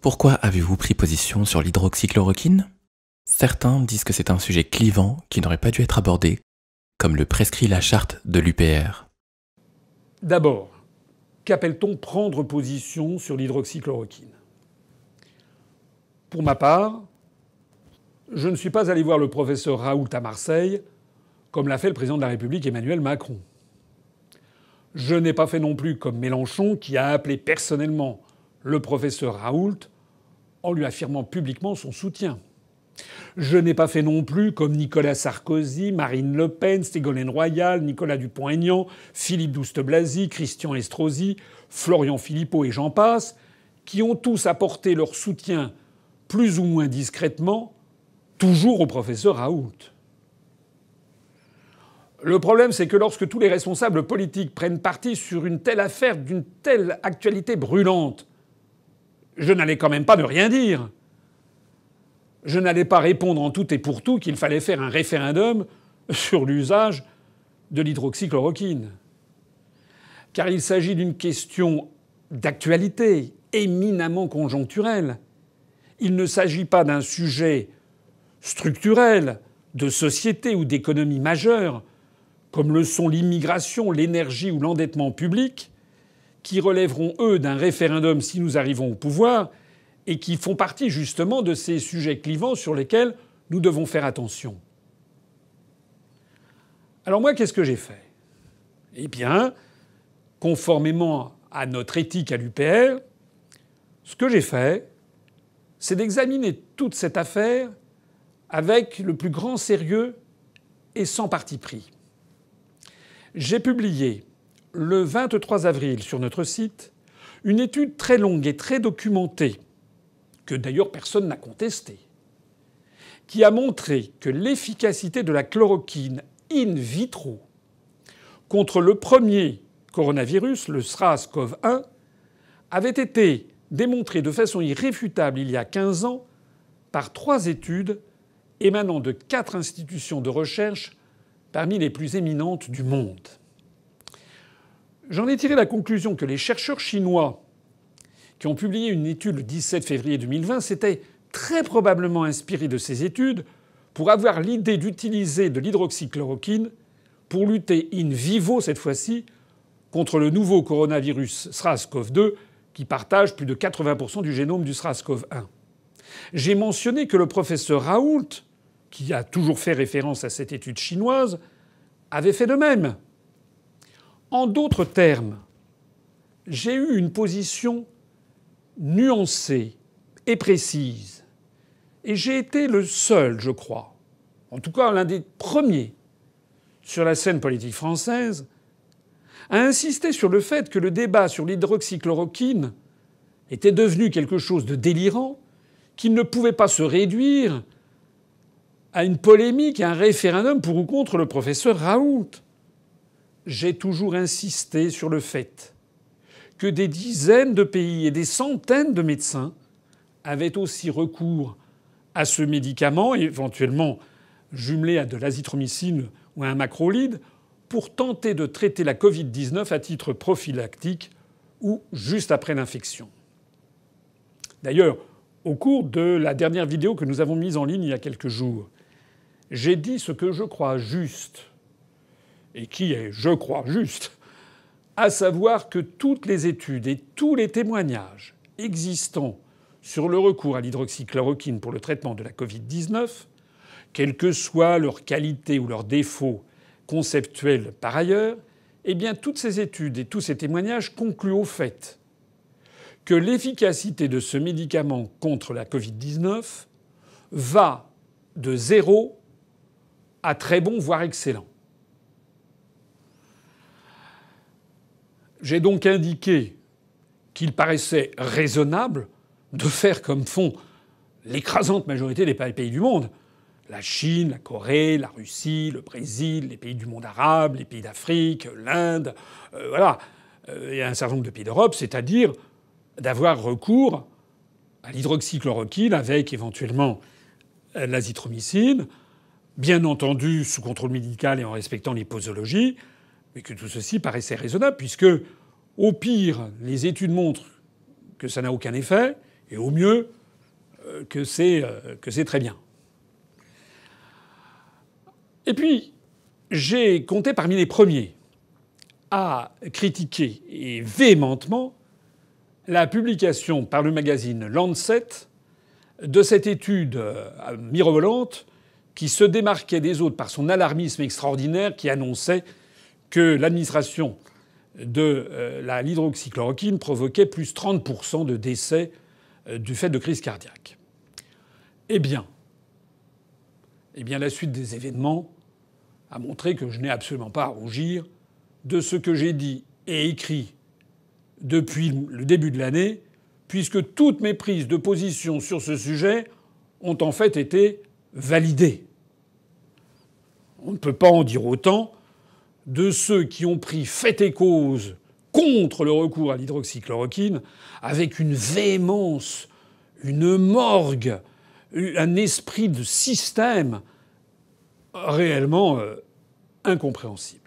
Pourquoi avez-vous pris position sur l'hydroxychloroquine? Certains disent que c'est un sujet clivant qui n'aurait pas dû être abordé, comme le prescrit la charte de l'UPR. D'abord, qu'appelle-t-on prendre position sur l'hydroxychloroquine? Pour ma part, je ne suis pas allé voir le professeur Raoult à Marseille, comme l'a fait le président de la République Emmanuel Macron. Je n'ai pas fait non plus comme Mélenchon, qui a appelé personnellement le professeur Raoult en lui affirmant publiquement son soutien. Je n'ai pas fait non plus comme Nicolas Sarkozy, Marine Le Pen, Ségolène Royal, Nicolas Dupont-Aignan, Philippe Douste-Blazy, Christian Estrosi, Florian Philippot et j'en passe, qui ont tous apporté leur soutien plus ou moins discrètement, toujours au professeur Raoult. Le problème, c'est que lorsque tous les responsables politiques prennent parti sur une telle affaire, d'une telle actualité brûlante, je n'allais quand même pas ne rien dire. Je n'allais pas répondre en tout et pour tout qu'il fallait faire un référendum sur l'usage de l'hydroxychloroquine. Car il s'agit d'une question d'actualité, éminemment conjoncturelle. Il ne s'agit pas d'un sujet structurel, de société ou d'économie majeure, comme le sont l'immigration, l'énergie ou l'endettement public, qui relèveront, eux, d'un référendum si nous arrivons au pouvoir, et qui font partie justement de ces sujets clivants sur lesquels nous devons faire attention. Alors moi, qu'est-ce que j'ai fait? Eh bien, conformément à notre éthique à l'UPR, ce que j'ai fait, c'est d'examiner toute cette affaire avec le plus grand sérieux et sans parti pris. J'ai publié le 23 avril sur notre site une étude très longue et très documentée, que d'ailleurs personne n'a contestée, qui a montré que l'efficacité de la chloroquine in vitro contre le premier coronavirus, le SRAS-CoV-1, avait été démontrée de façon irréfutable il y a 15 ans par 3 études émanant de 4 institutions de recherche parmi les plus éminentes du monde. J'en ai tiré la conclusion que les chercheurs chinois qui ont publié une étude le 17 février 2020 s'étaient très probablement inspirés de ces études pour avoir l'idée d'utiliser de l'hydroxychloroquine pour lutter in vivo, cette fois-ci, contre le nouveau coronavirus SRAS-CoV-2 qui partage plus de 80% du génome du SRAS-CoV-1. J'ai mentionné que le professeur Raoult, qui a toujours fait référence à cette étude chinoise, avait fait de même. En d'autres termes, j'ai eu une position nuancée et précise. Et j'ai été le seul, je crois, en tout cas l'un des premiers sur la scène politique française, à insister sur le fait que le débat sur l'hydroxychloroquine était devenu quelque chose de délirant, qu'il ne pouvait pas se réduire à une polémique, à un référendum pour ou contre le professeur Raoult. J'ai toujours insisté sur le fait que des dizaines de pays et des centaines de médecins avaient aussi recours à ce médicament, éventuellement jumelé à de l'azithromycine ou à un macrolide, pour tenter de traiter la Covid-19 à titre prophylactique ou juste après l'infection. D'ailleurs, au cours de la dernière vidéo que nous avons mise en ligne il y a quelques jours, j'ai dit ce que je crois juste, et qui est, je crois, juste, à savoir que toutes les études et tous les témoignages existants sur le recours à l'hydroxychloroquine pour le traitement de la Covid-19, quelle que soit leur qualité ou leurs défauts conceptuels par ailleurs, eh bien toutes ces études et tous ces témoignages concluent au fait que l'efficacité de ce médicament contre la Covid-19 va de 0 à très bon, voire excellent. J'ai donc indiqué qu'il paraissait raisonnable de faire comme font l'écrasante majorité des pays du monde. La Chine, la Corée, la Russie, le Brésil, les pays du monde arabe, les pays d'Afrique, l'Inde, voilà, et un certain nombre de pays d'Europe, c'est-à-dire d'avoir recours à l'hydroxychloroquine avec éventuellement l'azithromycine, bien entendu sous contrôle médical et en respectant les posologies, mais que tout ceci paraissait raisonnable puisque, au pire, les études montrent que ça n'a aucun effet Et au mieux, que c'est très bien. Et puis, j'ai compté parmi les premiers à critiquer et véhémentement la publication par le magazine Lancet de cette étude mirobolante qui se démarquait des autres par son alarmisme extraordinaire, qui annonçait que l'administration de l'hydroxychloroquine provoquait plus 30% de décès du fait de crise cardiaque. Eh bien, la suite des événements a montré que je n'ai absolument pas à rougir de ce que j'ai dit et écrit depuis le début de l'année, puisque toutes mes prises de position sur ce sujet ont en fait été validées. On ne peut pas en dire autant de ceux qui ont pris fait et cause contre le recours à l'hydroxychloroquine avec une véhémence, une morgue, un esprit de système réellement incompréhensible.